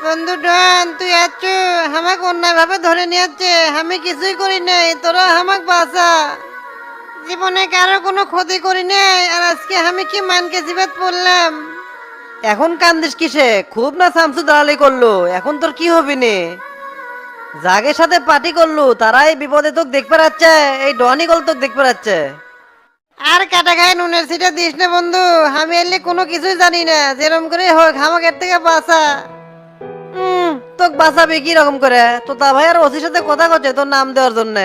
বন্ধু ডন তুই আছো? আমাকে অন্যায় ভাবে ধরে নিয়েছে, আমি কিছুই করি নাই, তোরা আমাকে বাঁচা। জীবনে কারো কোনো ক্ষতি করি নাই, আর আজকে আমি কি মানকে জীবাত পড়লাম। এখন কান্দিস কিসে? খুব না শামসু দালালি করলো, এখন তোর কি হবি নে? জাগের সাথে পার্টি করলু, তারাই বিপদে তোকে দেখতে পাচ্ছে, এই ডনি গল তোকে দেখতে পাচ্ছে। আর কাটা গায়ে নুনের সিটা দিস না বন্ধু, আমি এলে কোনো কিছুই জানি না, যেরম করে হোক আমাকে এর থেকে বাঁচা। তোকে বাঁচাবে কি রকম করে? তো তা ভাই আর ওসির সাথে কথা কচ্ছে তোর নাম দেওয়ার জন্য।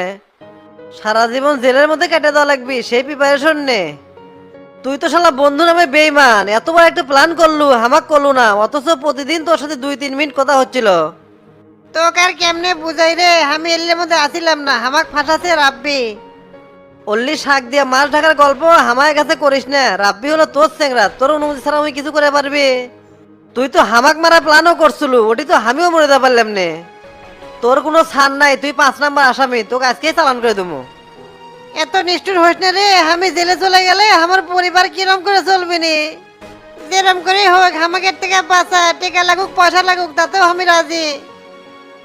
সারা জীবন জেলের মধ্যে কেটে দেওয়া লাগবি সেই প্রিপারেশন নে। তুই তো শালা বন্ধু নামে বেইমান, এতবার একটা প্ল্যান করলু হামাক করলু না, অথচ প্রতিদিন তোর সাথে 2-3 মিনিট কথা হচ্ছিল। তোকে আর কেমনে বুঝাই রে, আমি এলের মধ্যে আসিলাম না, আমাক ফাঁসাছে রাব্বি। অল্লি শাক দিয়া মাছ ঢাকার গল্প হামায় কাছে করিস না, রাব্বি হলো তোর চেংরা, তোর অনুমতি ছাড়া আমি কিছু করে পারবি? তুই তো হামাক মারা প্ল্যানও করছিল, ওটি তো আমিও মরে যেতে পারলাম নে। তোর কোনো ছাড় নাই, তুই 5 নাম্বার আসামি, তোকে আজকেই চালান করে দেবো। এত নিষ্ঠুর হইস না রে, আমি জেলে চলে গেলে আমার পরিবার কিরম করে চলবে নি। যেরম করে হোক আমাকে এর থেকে বাঁচা, টেকা লাগুক পয়সা লাগুক তাতেও আমি রাজি।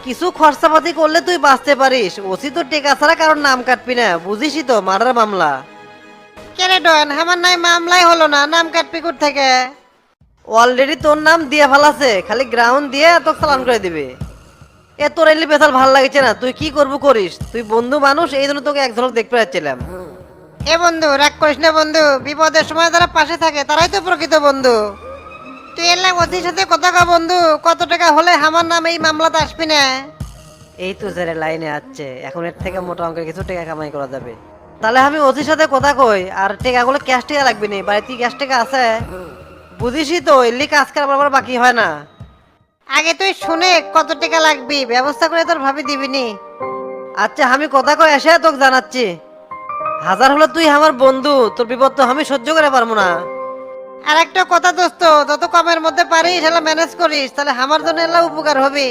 কিছু খরচাপাতি করলে তুই বাঁচতে পারিস, ওসি তো টেকা ছাড়া কারোর নাম কাটবি না, বুঝিসই তো মার্ডার মামলা। কেরে ডন আমার নাই মামলাই হলো না, নাম কাটপি কোথ থেকে? অলরেডি তোর নাম দিয়ে ফেলাছে, খালি গ্রাউন্ড দিয়ে তোকে চালান করে দিবে। এ তোর এলি বেতাল ভাল লাগছে না, তুই কি করবো করিস, তুই বন্ধু মানুষ এই জন্য তোকে এক ঝলক দেখতে পাচ্ছিলাম। এ বন্ধু রাগ করিস না বন্ধু, বিপদের সময় যারা পাশে থাকে তারাই তো প্রকৃত বন্ধু। তুই এলাম ওদের সাথে কথা কা বন্ধু, কত টাকা হলে আমার নাম এই মামলাতে আসবি না? এই তো যারা লাইনে আছে, এখন এর থেকে মোটা অঙ্কের কিছু টাকা কামাই করা যাবে। তাহলে আমি ওসির সাথে কথা কই, আর টাকাগুলো ক্যাশ টাকা লাগবে না, বাড়িতে ক্যাশ টাকা আছে? বুঝিসই তো এলি কাজ কারবার আমার বাকি হয় না। আগে তুই শুনে কত টাকা লাগবি, ব্যবস্থা করে তোর ভাবি দিবিনি। আচ্ছা আমি কথা কই এসে তোকে জানাচ্ছি। হাজার হলো তুই আমার বন্ধু, তোর বিপদ তো আমি সহ্য করে পারবো না। আর একটা কথা দোস্ত, যত কমের মধ্যে পারিস এলা ম্যানেজ করিস, তাহলে আমার জন্য এলা উপকার হবে।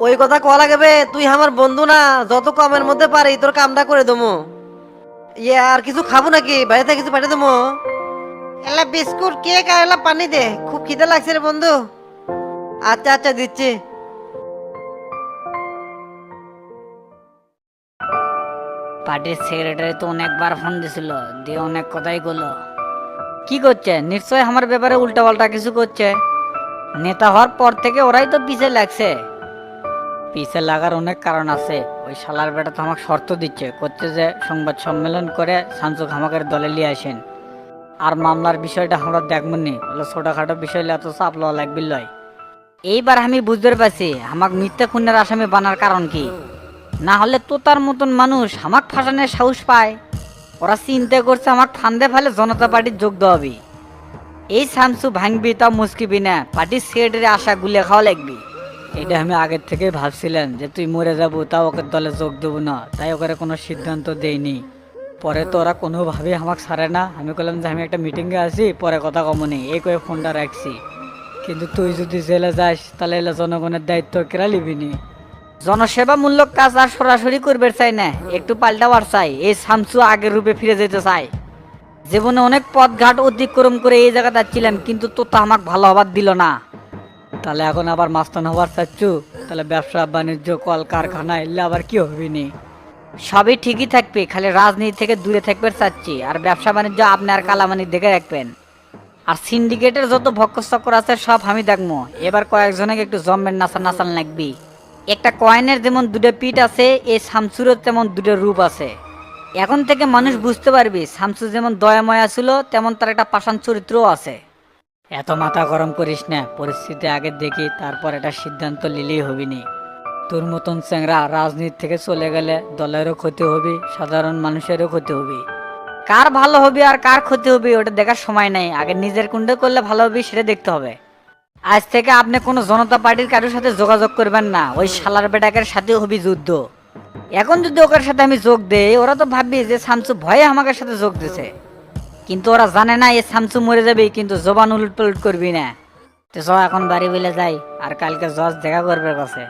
ওই কথা কয়া লাগবে, তুই আমার বন্ধু না, যত কমের মধ্যে পারি তোর কামটা করে দেবো। ইয়ে আর কিছু খাবো নাকি, বাড়িতে কিছু পাঠিয়ে দেবো? এলা বিস্কুট কেক আর এলা পানি দে, খুব খিদে লাগছে রে বন্ধু। আচ্ছা আচ্ছা দিচ্ছি। পার্টির সেক্রেটারি তো অনেকবার ফোন দিছিল, দিয়ে অনেক কথাই করলো। কি করছে? নিশ্চয় আমার ব্যাপারে উল্টাপাল্টা কিছু করছে। নেতা হওয়ার পর থেকে ওরাই তো পিছে লাগছে। পিছে লাগার অনেক কারণ আছে। ওই শালার বেটা তো আমাকে শর্ত দিচ্ছে, করছে যে সংবাদ সম্মেলন করে শামসু খামাকের দলে নিয়ে আসেন, আর মামলার বিষয়টা আমরা দেখবনি, বলে ছোটখাটো বিষয় এত চাপ লওয়া লাগবে লয়। এইবার আমি বুঝতে পারছি আমাকে মিথ্যা খুনের আসামি বানার কারণ কি। না হলে তো তার মতন মানুষ আমাক ফাঁসানোর সাহস পায়। ওরা চিন্তা করছে আমাকে ফান্দে ফেলে জনতা পার্টির যোগ দেওয়াবি। এই শামসু ভাঙবি তা মুশকিবি না, পার্টির সেক্রেটারি আশা গুলে খাওয়া লাগবি। এটা আমি আগের থেকে ভাবছিলাম যে তুই মরে যাবো, তাও ওকে দলে যোগ দেবো না, তাই ওকে কোনো সিদ্ধান্ত দেইনি। পরে তো ওরা কোনোভাবেই আমাকে ছাড়ে না, আমি বললাম যে আমি একটা মিটিংয়ে আছি, পরে কথা কমনি, এই করে ফোনটা রাখছি। কিন্তু তুই যদি জেলে যাস তাহলে এলে জনগণের দায়িত্ব কেরা লিবিনি। জনসেবামূলক কাজ আর সরাসরি করবে চাই না, একটু পাল্টাবার চাই। এই শামসু আগের রূপে ফিরে যেতে চাই। জীবনে অনেক পথ ঘাট অতিক্রম করে এই জায়গা যাচ্ছিলাম, কিন্তু তো আমাকে ভালো হবার দিল না। তাহলে এখন আবার মাস্তান হবার চাচ্ছু? তাহলে ব্যবসা বাণিজ্য কল কারখানা এলে আবার কি হবি নি? সবই ঠিকই থাকবে, খালি রাজনীতি থেকে দূরে থাকবে চাচ্ছি। আর ব্যবসা বাণিজ্য আপনি আর কালামানি দেখে রাখবেন। আর সিন্ডিকেটের যত ভক্কচক্কর আছে সব আমি দেখবো। এবার কয়েকজনকে একটু জম্মের নাচান নাচান লাগবি। একটা কয়েনের যেমন দুটো পিঠ আছে, এই শামসুরও তেমন দুটো রূপ আছে। এখন থেকে মানুষ বুঝতে পারবি শামসু যেমন দয়াময় ছিল, তেমন তার একটা পাষাণ চরিত্রও আছে। এত মাথা গরম করিস না, পরিস্থিতি আগে দেখি, তারপর একটা সিদ্ধান্ত নিলেই হবি নি। তোর মতন চ্যাংরা রাজনীতি থেকে চলে গেলে দলেরও ক্ষতি হবে, সাধারণ মানুষেরও ক্ষতি হবে। কার ভালো হবে আর কার ক্ষতি হবে ওটা দেখার সময় নাই, আগে নিজের কুণ্ডে করলে ভালো হবে সেটা দেখতে হবে। আজ থেকে আপনি কোনো জনতা পার্টির কারোর সাথে যোগাযোগ করবেন না, ওই শালার বেটাকের সাথে হবে যুদ্ধ। এখন যদি ওদের সাথে আমি যোগ দেই, ওরা তো ভাববি যে শামসু ভয়ে আমাকে সাথে যোগ দিছে। কিন্তু ওরা জানে না এই শামসু মরে যাবে, কিন্তু জবান উলট পালট করবি না। তো চ এখন বাড়ি বলে যাই, আর কালকে জজ দেখা করবে কাছে।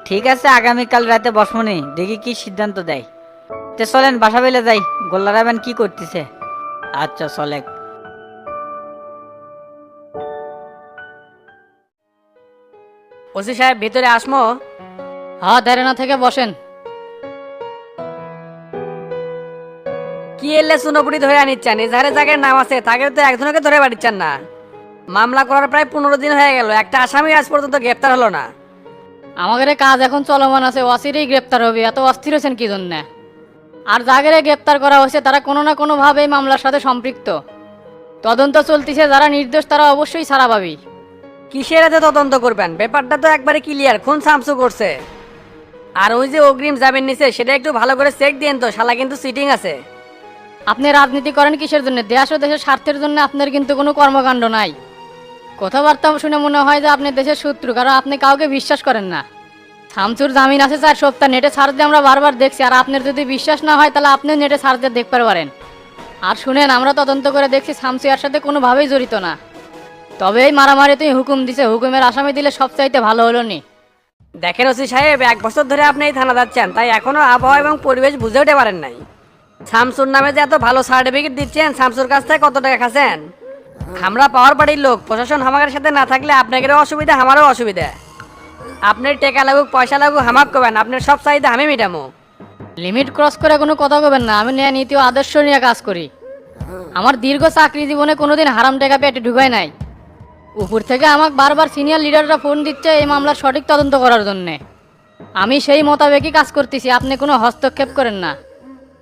ঠিক আছে, আগামীকাল রাতে বসমনি, দেখি কি সিদ্ধান্ত দেয়। তে চলেন বাসা বেলে যাই, গোল্লারাবেন কি করতেছে। আচ্ছা চলে। ওসি সাহেব ভিতরে আসমো? হ্যাঁ, দেরে না থেকে বসেন। কি এলে সুনোপুরি ধরে আনিচ্ছেন? এজাহারে জায়গার নাম আছে, তাকে তো একজনকে ধরে বাড়িচ্ছেন না। মামলা করার প্রায় 15 দিন হয়ে গেল, একটা আসামি আজ পর্যন্ত গ্রেপ্তার হলো না। আমাদের কাজ এখন চলমান আছে, অচিরেই গ্রেপ্তার হবে। এত অস্থির হয়েছেন কি জন্যে? আর যাদের গ্রেপ্তার করা হয়েছে তারা কোনো না কোনোভাবে এই মামলার সাথে সম্পৃক্ত। তদন্ত চলতিছে, যারা নির্দোষ তারা অবশ্যই ছাড়া পাবি। কিসের এত তদন্ত করবেন? ব্যাপারটা তো একবারে ক্লিয়ার, খুন শামসু করছে। আর ওই যে অগ্রিম জামিন নিছে সেটা একটু ভালো করে চেক দিন তো, শালা কিন্তু সিটিং আছে। আপনি রাজনীতি করেন কিসের জন্য? দেশ ও দেশের স্বার্থের জন্য আপনার কিন্তু কোনো কর্মকাণ্ড নাই। কথাবার্তা শুনে মনে হয় যে আপনি দেশের শত্রু, কারণ আপনি কাউকে বিশ্বাস করেন না। শামসুর জামিন আছে 4 সপ্তাহ, নেটে সার্চ দিয়ে আমরা বারবার দেখছি। আর আপনার যদি বিশ্বাস না হয় তাহলে আপনিও নেটে সার্চ দিয়ে দেখতে পারেন। আর শুনেন, আমরা তদন্ত করে দেখছি শামসু এর সাথে কোনোভাবেই জড়িত না। তবে এই মারামারি তুই হুকুম দিছে, হুকুমের আসামি দিলে সবচাইতে ভালো হলো নি। দেখেন ওসি সাহেব, 1 বছর ধরে আপনি এই থানা যাচ্ছেন, তাই এখনো আবহাওয়া এবং পরিবেশ বুঝে উঠতে পারেন নাই। শামসুর নামে যে এত ভালো সার্টিফিকেট দিচ্ছেন, শামসুর কাছ থেকে কত টাকা খাচ্ছেন? আমরা পাওয়ার বাড়ির লোক, প্রশাসন আমাদের সাথে না থাকলে আপনাদেরও অসুবিধা, আমারও অসুবিধা। আপনার টাকা লাগুক পয়সা লাগুক হামাক করবেন, আপনার সব চাহিদা আমি মেটামো। লিমিট ক্রস করে কোনো কথা কবেন না। আমি ন্যায় নীতি ও আদর্শ নিয়ে কাজ করি। আমার দীর্ঘ চাকরি জীবনে কোনোদিন হারাম টাকা পেটে ঢুকাই নাই। উপর থেকে আমাকে বারবার সিনিয়র লিডাররা ফোন দিচ্ছে এই মামলার সঠিক তদন্ত করার জন্যে। আমি সেই মোতাবেকই কাজ করতেছি, আপনি কোনো হস্তক্ষেপ করেন না।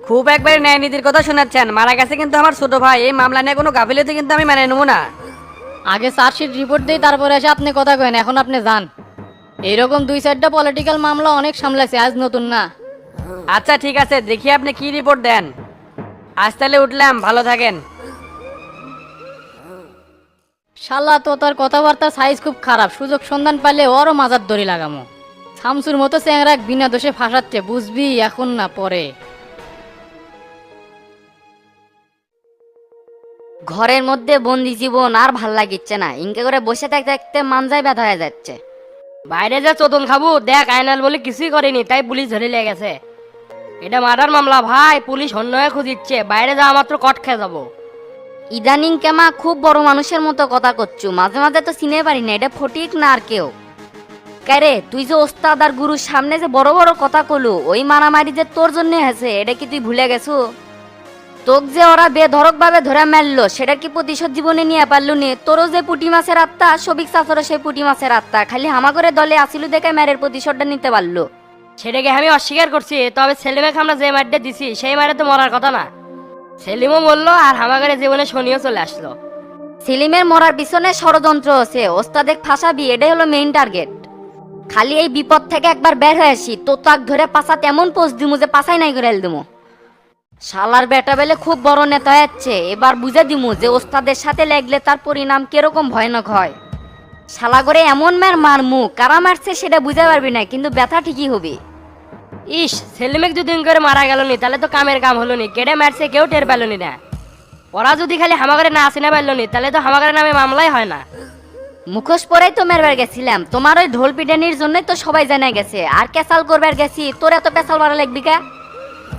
খুব একবার ন্যায় নীতির কথা শোনাচ্ছেন। মারা গেছে কিন্তু আমার ছোট ভাই, এই মামলা নিয়ে কোনো গাফিলতি কিন্তু আমি মেনে নেবো না। আগে চার্জশিট রিপোর্ট দিই, তারপরে এসে আপনি কথা কেন। এখন আপনি যান। এইরকম 2-4টা পলিটিক্যাল মামলা অনেক সামলাইছে, আজ নতুন না। আচ্ছা ঠিক আছে, দেখি আপনি কি রিপোর্ট দেন। আজ তাহলে উঠলাম, ভালো থাকেন। শালা তো তার কথাবার্তার সাইজ খুব খারাপ, সুযোগ সন্ধান পাইলে ওরও মাজার দড়ি লাগামো। শামসুর মতো চ্যাংরা বিনা দোষে ফাঁসাচ্ছে, বুঝবি এখন না পরে। ঘরের মধ্যে বন্দি জীবন আর ভাল লাগিচ্ছে না, ইনকে করে বসে থাকতে থাকতে মানজায় ব্যথা হয়ে যাচ্ছে। বাইরে যে চতুন খাবো দেখ, আয়নাল বলে কিছুই করেনি, তাই পুলিশ ধরে লেগে গেছে। এটা মার্ডার মামলা ভাই, পুলিশ অন্যায় খুঁজিচ্ছে, বাইরে যাওয়া মাত্র কট খেয়ে যাবো। ইদানিং কেমা খুব বড় মানুষের মতো কথা করছু, মাঝে মাঝে তো চিনে পারি না এটা ফটিক না আর কেউ। কারে তুই যে ওস্তাদ আর গুরুর সামনে যে বড় বড় কথা কলু, ওই মারামারি যে তোর জন্য হয়েছে এটা কি তুই ভুলে গেছো? তোক যে ওরা বেধরক ভাবে ধরে মারলো সেটা কি প্রতিশোধ জীবনে নিয়ে পারলু নি? তোরও যে পুটি মাছের আত্মা, সবিক চাচরও সেই পুটি মাছের আত্মা, খালি হামাগরে দলে আসিলু দেখে ম্যারের প্রতিশোধটা নিতে পারলো। সেটাকে আমি অস্বীকার করছি, তবে সেলিমেকে আমরা যে মারটা দিছি সেই মারে তো মরার কথা না। সেলিমও মরলো আর হামাগারে জীবনে শনিও চলে আসলো। সেলিমের মরার পিছনে ষড়যন্ত্র আছে, ওস্তাদেক ফাঁসাবি এটাই হলো মেইন টার্গেট। খালি এই বিপদ থেকে একবার বের হয়ে আসি, তো তাক ধরে পাশা তেমন পোস্ট দিমু যে পাশাই নাই করে দিমু। শালার বেটা বেলে খুব বড় নেতা যাচ্ছে, এবার বুঝে দিমু যে ওস্তাদের সাথে লাগলে তার পরিণাম কিরকম ভয়ানক হয়। শালা করে এমন মারমু, কারা মারছে সেটা বুঝতে পারবি না, কিন্তু ব্যথা ঠিকই হবে। ইস, সেলিমেক দুদিন করে মারা গেল নি, তাহলে তো কামের কাম হলো নি। কেটে মারছে কেউ টের পেল নি না। ওরা যদি খালি হামাগারে না আসে না পারলো নি, তাহলে তো হামাগারের নামে মামলাই হয় না। মুখোশ পরেই তো মেরবার গেছিলাম, তোমার ওই ঢোল পিটানির জন্যই তো সবাই জানা গেছে। আর ক্যাসাল করবার গেছি, তোর এত পেশাল মারা লাগবি কা?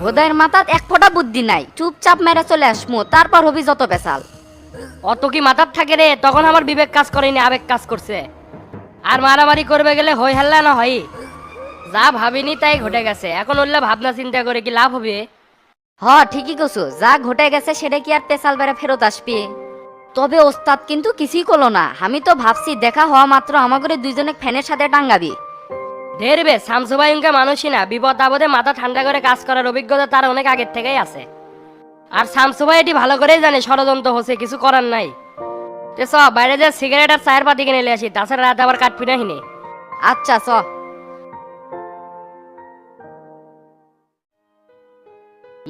বোধহয় মাথাত এক ফোঁটা বুদ্ধি নাই, চুপচাপ মেরে চলে আসমু, তারপর হবি যত পেশাল। অত কি মাথার থাকে রে? তখন আমার বিবেক কাজ করেনি, আবেগ কাজ করছে। আর মারামারি করবে গেলে হই হাল্লা না হয়। যা ভাবিনি তাই ঘটে গেছে, এখন উল্লা ভাবনা চিন্তা করে কি লাভ হবে? হ ঠিকই কছু, যা ঘটে গেছে সেটা কি আর পেশাল বেড়ে ফেরত আসবে? তবে ওস্তাদ কিন্তু কিছুই করলো না। আমি তো ভাবছি দেখা হওয়া মাত্র আমাকে দুইজনে ফ্যানের সাথে টাঙ্গাবি। ধেরবে শামসু ভাই উনকে মানুষই না, বিপদ আপদে মাথা ঠান্ডা করে কাজ করার অভিজ্ঞতা তার অনেক আগের থেকেই আছে। আর শামসু ভাই এটি ভালো করেই জানে ষড়যন্ত্র হচ্ছে, কিছু করার নাই। তে সব বাইরে যে সিগারেট আর চায়ের পাতি কিনে নিয়ে আসি, তাছাড়া রাত আবার কাটবি না হিনে। আচ্ছা চ।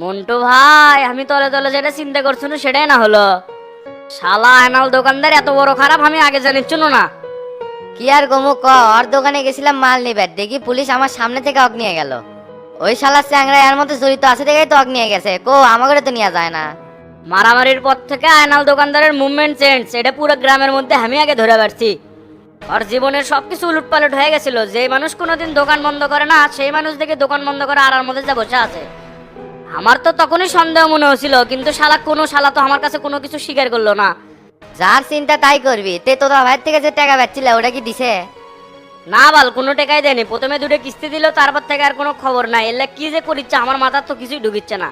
মন্টু ভাই, আমি তলে তলে যেটা চিন্তা করছি না সেটাই না হলো। শালা আয়নাল দোকানদার এত বড় খারাপ আমি আগে জানিচ্ছ না। কি আর গমু ক, ওর দোকানে গেছিলাম মাল নিবার, দেখি পুলিশ আমার সামনে থেকে অগ নিয়ে গেল। ওই শালা চ্যাংরা এর মধ্যে জড়িত আছে দেখেই তো অগ নিয়ে গেছে, কো আমাকে তো নিয়ে যায় না। মারামারির পর থেকে আয়নাল দোকানদারের মুভমেন্ট চেঞ্জ, এটা পুরো গ্রামের মধ্যে আমি আগে ধরে পারছি। আর জীবনের সবকিছু উলটপালট হয়ে গেছিল। যে মানুষ কোনোদিন দোকান বন্ধ করে না, সেই মানুষ দেখে দোকান বন্ধ করে আড়ার মধ্যে যা বসে আছে। আমার তো তখনই সন্দেহ মনে হচ্ছিল, কিন্তু শালা তো আমার কাছে কোনো কিছু স্বীকার করলো না। যার চিন্তা তাই করবি। তে তোরা ভাইয়ের থেকে যে টাকা পাচ্ছিল ওটা কি দিছে? না বাল, কোনো টাকাই দেয়নি। প্রথমে দুটো কিস্তি দিল, তারপর থেকে আর কোনো খবর নাই। এলে কি যে করিচ্ছে আমার মাথার তো কিছুই ঢুকিচ্ছে না।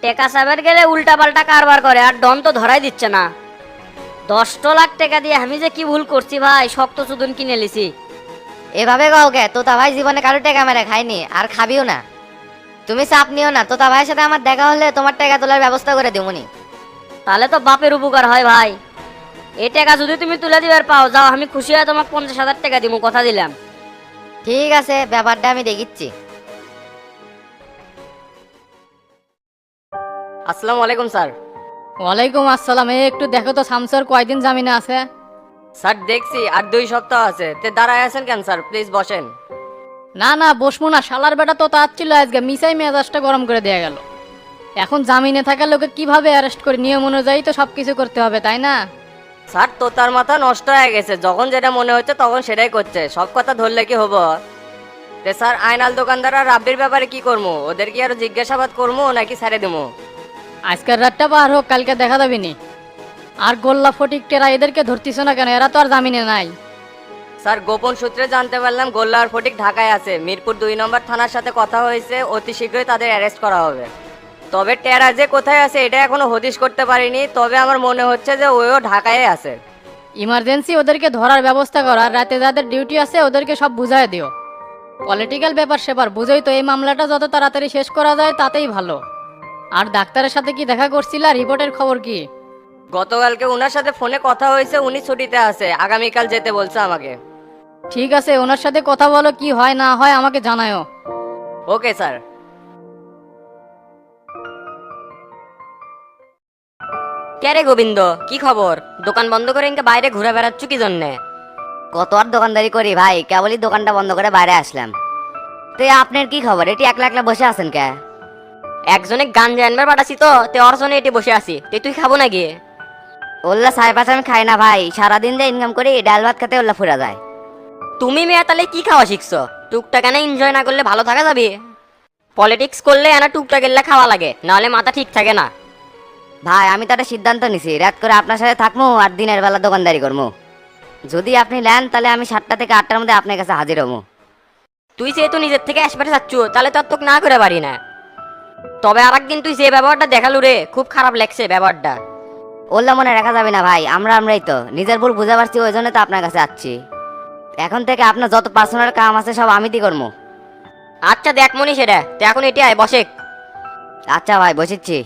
টেকা সাবের গেলে উল্টা পাল্টা কারবার করে, আর ডন তো ধরাই দিচ্ছে না। 10 লাখ টাকা দিয়ে আমি যে কি ভুল করছি ভাই, শক্ত চুদন কিনে লিছি। এভাবে কাউকে তোতা ভাই জীবনে কারো টাকা মেরে খায়নি আর খাবিও না। তুমি চাপ নিও না, তোতা ভাইয়ের সাথে আমার দেখা হলে তোমার টাকা তোলার ব্যবস্থা করে দিবনি। তাহলে তো বাপের উপকার হয় ভাই। এই টাকা যদি তুমি তুলে দিবার পাও, যাও, আমি খুশি হয়ে তোমাকে 50,000 টাকা দিব, কথা দিলাম। ঠিক আছে, ব্যাপারটা আমি দেখিচ্ছি। আসসালামু আলাইকুম স্যার। ওয়ালাইকুম আসসালাম। একটু দেখো তো শামসুর কয়দিন জামিনে আছে? স্যার দেখছি আর 2 সপ্তাহ আছে। তে দাঁড়ায় আছেন কেন স্যার? প্লিজ বসেন। না না, বসবো না। শালার বেটা তো তার ছিল আজকে, মিসাই মেজাজটা গরম করে দেয়া গেল। এখন জামিনে থাকা লোকে কিভাবে অ্যারেস্ট করে, নিয়ম অনুযায়ী তো সব কিছু করতে হবে, তাই না? স্যার তো তার মাথা নষ্ট হয়ে গেছে, যখন যেটা মনে হচ্ছে তখন সেটাই করছে। সব কথা ধরলে কি হবো? তে স্যার আয়নাল দোকানদার আর রাব্বির ব্যাপারে কি করবো? ওদের কি আরো জিজ্ঞাসাবাদ করবো নাকি ছেড়ে দেবো? আজকের রাতটা পার হোক, কালকে দেখা যাবে নি। আর গোল্লা ফটিক টেরা এদেরকে ধরতিস না কেন? এরা তো আর জামিনে নাই। স্যার গোপন সূত্রে জানতে পারলাম গোল্লা আর ফটিক ঢাকায় আছে। মিরপুর 2 নম্বর থানার সাথে কথা হয়েছে, অতি শীঘ্রই তাদের অ্যারেস্ট করা হবে। তবে টেরা যে কোথায় আছে এটা এখনো হদিশ করতে পারিনি। তবে আমার মনে হচ্ছে যে ওও ঢাকায় আছে। ইমার্জেন্সি ওদেরকে ধরার ব্যবস্থা কর, আর রাতে যাদের ডিউটি আছে ওদেরকে সব বুঝায় দিও। পলিটিক্যাল ব্যাপার সেপার বুঝোই তো, এই মামলাটা যত তাড়াতাড়ি শেষ করা যায় তাতেই ভালো। আর ডাক্তারের সাথে কি দেখা করছিল? রিপোর্টের খবর কি? গতকালকে ওনার সাথে ফোনে কথা হয়েছে, উনি ছুটিতে আছে, আগামীকাল যেতে বলছে আমাকে। ঠিক আছে, ওনার সাথে কথা বলো, কি হয় না হয় আমাকে জানাও। Okay sir. কে রে গোবিন্দ, কি খবর? দোকান বন্ধ করে ইনকে বাইরে ঘুরে বেড়াচ্ছ কি জন্যে? কত আর দোকানদারি করি ভাই, কেবলই দোকানটা বন্ধ করে বাইরে আসলাম। তো আপনার কি খবর? এটি একলা একলা বসে আছেন কে? একজনে গাঞ্জা আনবার পাঠাছি তো, তে ওর জন্য এটি বসে আছি। তুই খাবো নাকি? ওল্লা সাড়ে পাঁচ আমি খাই না ভাই, সারাদিন যে ইনকাম করি ডাল ভাত খেতে ওল্লা ফুরা যায়। তুমি মেয়ে তাহলে কি খাওয়া শিখছো? টুকটাক এনে এনজয় না করলে ভালো থাকা যাবে? পলিটিক্স করলে এনা টুকটাক এলে খাওয়া লাগে, নাহলে মাথা ঠিক থাকে না। ভাই আমি তো একটা সিদ্ধান্ত নিছি, রাত করে আপনার সাথে থাকবো আর দিনের বেলা দোকানদারি করবো। যদি আপনি নেন তাহলে আমি 7টা থেকে 8টার মধ্যে আপনার কাছে হাজির হবো। তুই যেহেতু নিজের থেকে আসবারে যাচ্ছ, তাহলে তো আর তোকে না করে পারি না। তবে আর একদিন তুই যে ব্যবহারটা দেখালু রে, খুব খারাপ লাগছে ব্যবহারটা। ওল্লা মনে রাখা যাবে না ভাই, আমরাই তো নিজের ভুল বুঝে পারছি, ওই জন্য তো আপনার কাছে আসছি। এখন থেকে আপনার যত পার্সোনাল কাম আছে সব আমি দি করবো। আচ্ছা দেখ মনি সেটা, তুই এখন এটি আয় বসে। আচ্ছা ভাই বসেছি।